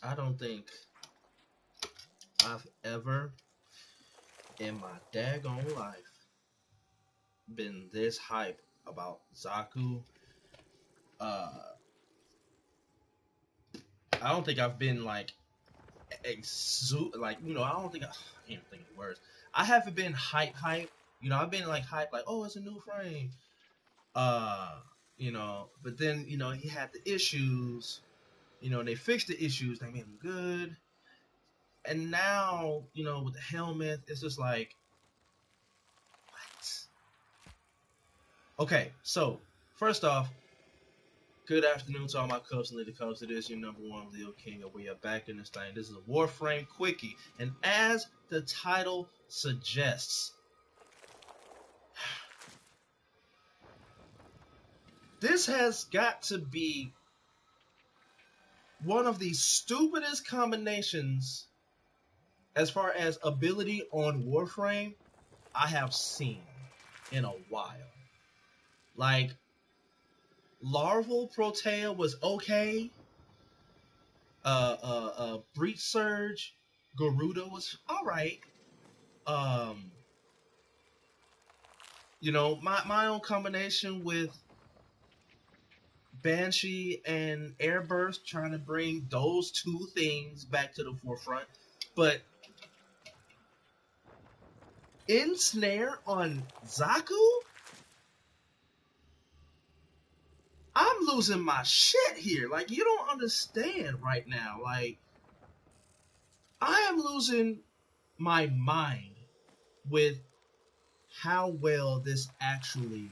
I don't think I've ever in my daggone life been this hype about Xaku. I don't think I've been like like I don't think I can't think of words. I haven't been hype. I've been like hype like, oh, it's a new frame. Uh, but then he had the issues. And they fixed the issues. They made them good. And now with the helmet, it's just like, what? Okay, so first off, good afternoon to all my Cubs and Lady Cubs. It is your number one Leo King, and we are back in this thing. This is a Warframe Quickie, and as the title suggests, this has got to be one of the stupidest combinations as far as ability on Warframe I have seen in a while. Like, Larval Protea was okay. Breach Surge, Garuda was alright. My own combination with Banshee and Airburst, trying to bring those two things back to the forefront. But ensnare on Xaku? I'm losing my shit here. Like, you don't understand right now. Like, I am losing my mind with how well this actually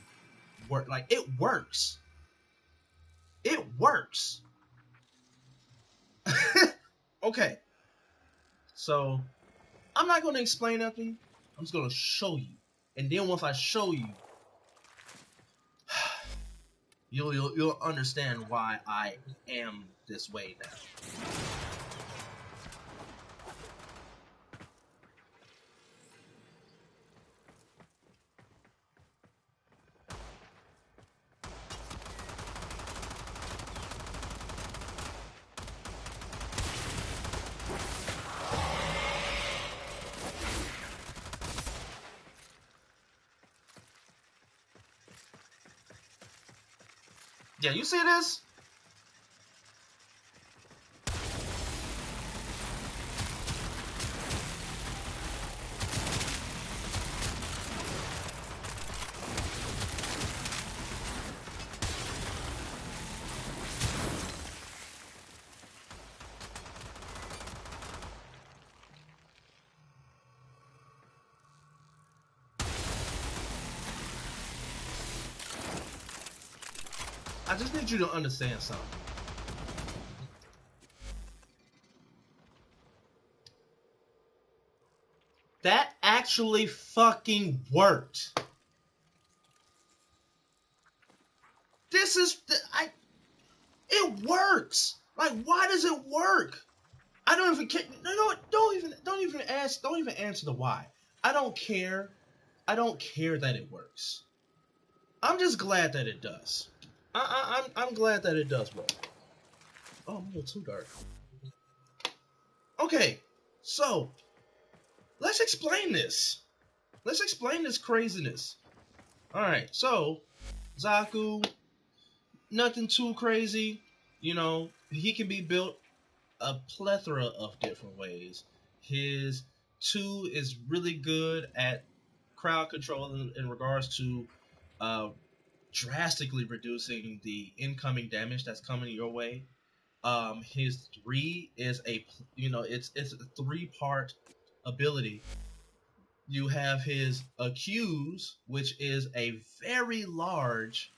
works. Like, it works. It works. Okay. So, I'm not going to explain nothing. I'm just going to show you. And then once I show you, you'll understand why I am this way now. Yeah, you see this? I just need you to understand something. That actually fucking worked. This is it works. Like, why does it work? I don't even care. No, don't even answer the why. I don't care. I don't care that it works. I'm just glad that it does. I'm glad that it does work. Oh, I'm a little too dark. Okay, so let's explain this. Let's explain this craziness. All right, so Xaku, nothing too crazy. He can be built a plethora of different ways. His 2 is really good at crowd control in regards to drastically reducing the incoming damage that's coming your way. His 3 is it's a 3-part ability. You have his accuse, which is a very large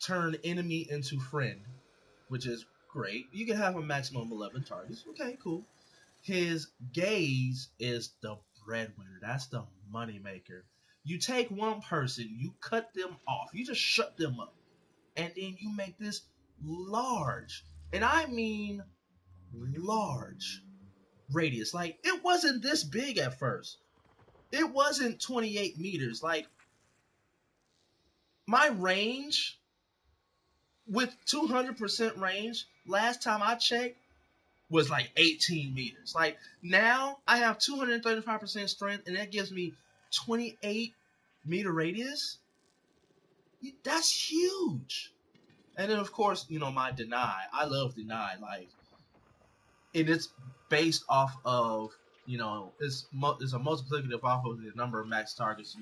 turn enemy into friend, which is great. You can have a maximum of 11 targets. Okay, cool. His gaze is the breadwinner. That's the money maker. You take one person, you cut them off, you just shut them up, and then you make this large, and I mean large radius. Like, it wasn't this big at first. It wasn't 28 meters. Like, my range with 200% range, last time I checked, was like 18 meters. Like now I have 235% strength, and that gives me 28-meter radius. That's huge. And then of course, my deny. I love deny. Like, and it's based off of, it's a multiplicative off of the number of max targets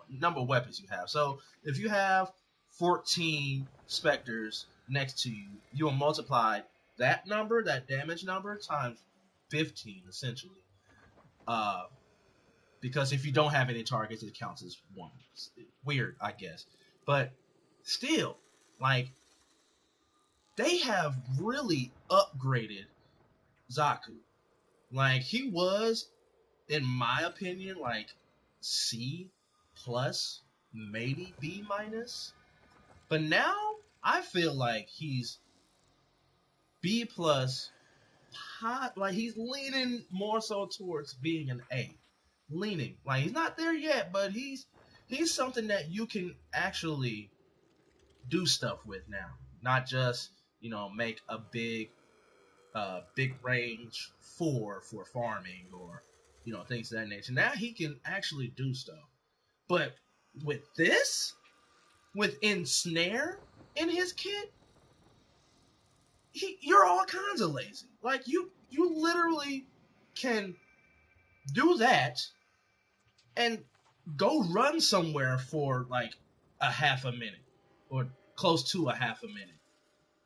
number of weapons you have. So if you have 14 specters next to you, you'll multiply that number, that damage number, times 15 essentially. Because if you don't have any targets, it counts as one. It's weird, I guess, but still, like, they have really upgraded Xaku. Like, he was, in my opinion, like C plus, maybe B minus. But now I feel like he's B plus, like he's leaning more so towards being an A. Leaning. Like, he's not there yet, but he's something that you can actually do stuff with now. Not just, make a big range for farming or things of that nature. Now he can actually do stuff. But with ensnare in his kit, you're all kinds of lazy. Like, you literally can do that and go run somewhere for like a half a minute or close to a half a minute.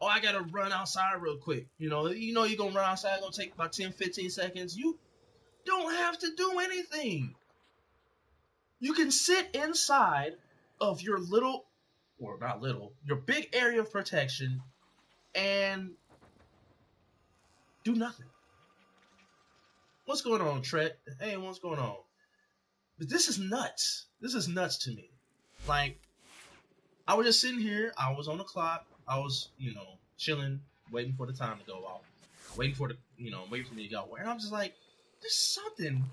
Oh, I gotta run outside real quick. You're gonna run outside, it's gonna take about 10-15 seconds. You don't have to do anything. You can sit inside of your your big area of protection and do nothing. What's going on, Trek? Hey, what's going on? But this is nuts. This is nuts to me. Like, I was just sitting here. I was on the clock. I was, chilling, waiting for the time to go off. Waiting for me to go. And I'm just like, there's something.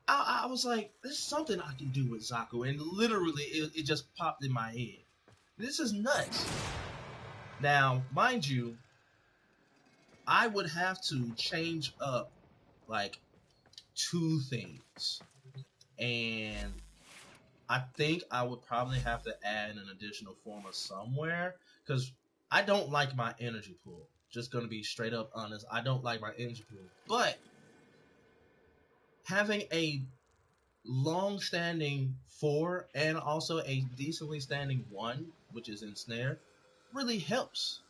I was like, there's something I can do with Xaku. And literally, it just popped in my head. This is nuts. Now, mind you, I would have to change up, like, 2 things. And I think I would probably have to add an additional form of somewhere, because I don't like my energy pool. Just gonna be straight up honest, I don't like my energy pool. But having a long-standing 4 and also a decently standing 1, which is ensnare, really helps.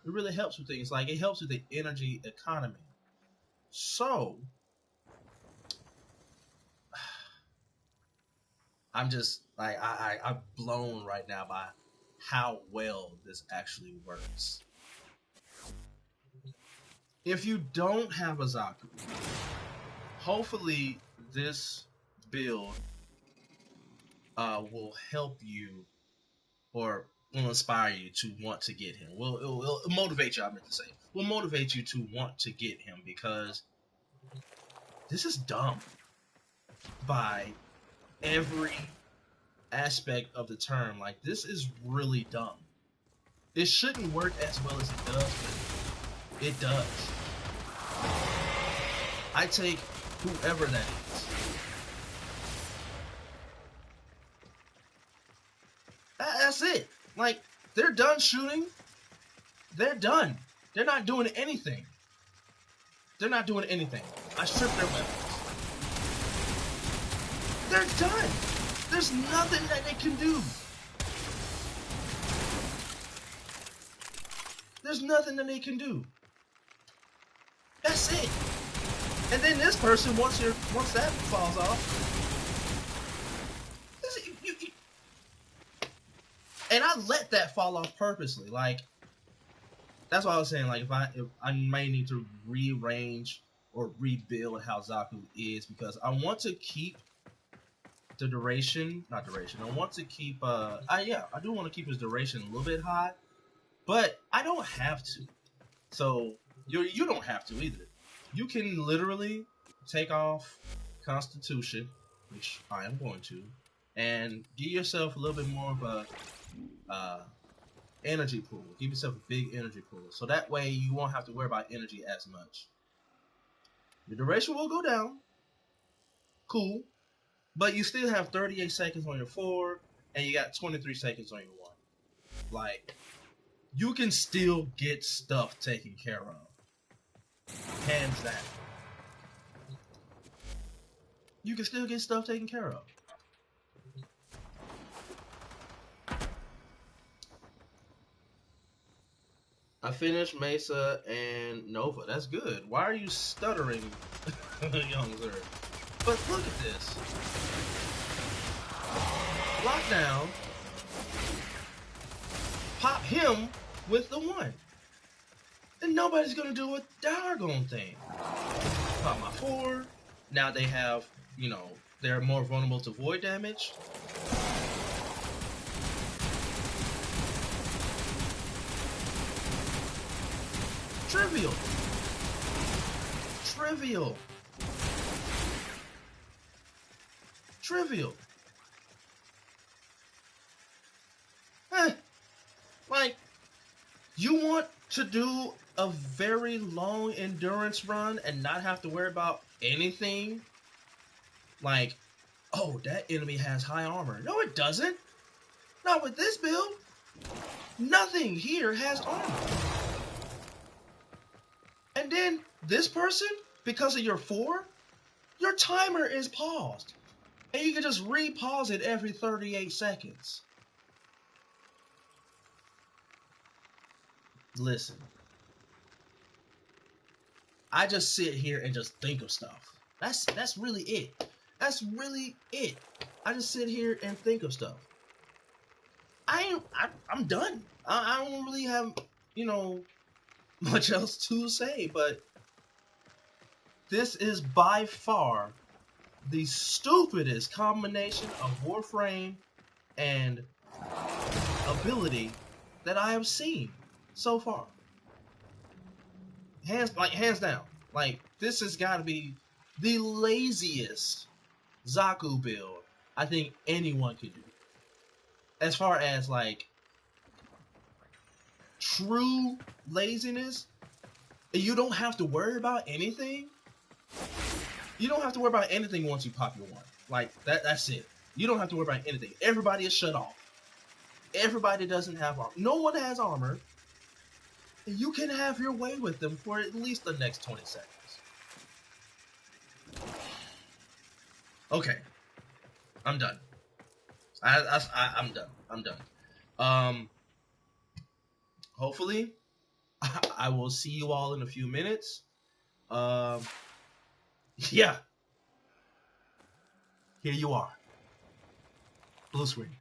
It really helps with things. Like, it helps with the energy economy. So I'm just like, I'm blown right now by how well this actually works. If you don't have a Xaku, hopefully this build will help you, or will inspire you to want to get him. It'll motivate you, I meant to say. Will motivate you to want to get him, because this is dumb by every aspect of the term. Like, this is really dumb. It shouldn't work as well as it does, but it does. I take whoever that is. That's it. Like, they're done shooting. They're done. They're not doing anything. They're not doing anything. I stripped their weapons. They're done. There's nothing that they can do. There's nothing that they can do. That's it. And then this person, once that falls off, and I let that fall off purposely. Like, that's why I was saying, like, if I may need to rearrange or rebuild how Xaku is, because I want to keep the duration, not duration. I want to keep I do want to keep his duration a little bit high, but I don't have to. So you don't have to either. You can literally take off Constitution, which I am going to, and give yourself a little bit more of a energy pool. Give yourself a big energy pool. So that way you won't have to worry about energy as much. Your duration will go down. Cool. But you still have 38 seconds on your 4, and you got 23 seconds on your 1. Like, you can still get stuff taken care of. Hands down. You can still get stuff taken care of. I finished Mesa and Nova. That's good. Why are you stuttering, young sir? But look at this. Lockdown. Pop him with the 1. And nobody's going to do a doggone thing. Pop my 4. Now they have, you know, they're more vulnerable to void damage. Trivial. Trivial. Trivial. Like, you want to do a very long endurance run and not have to worry about anything? Like, oh, that enemy has high armor. No, it doesn't. Not with this build. Nothing here has armor. And then this person, because of your 4, your timer is paused. And you can just re-pause it every 38 seconds. Listen. I just sit here and just think of stuff. That's really it. That's really it. I just sit here and think of stuff. I'm done. I don't really have, you know, much else to say, but this is by far the stupidest combination of Warframe and ability that I have seen so far. Hands down. Like, this has got to be the laziest Xaku build I think anyone could do. As far as, like, true laziness, you don't have to worry about anything. You don't have to worry about anything once you pop your 1. Like, that's it. You don't have to worry about anything. Everybody is shut off. Everybody doesn't have armor. No one has armor. And you can have your way with them for at least the next 20 seconds. Okay. I'm done. I'm done. I'm done. Hopefully, I will see you all in a few minutes. Yeah. Here you are. Blue screen.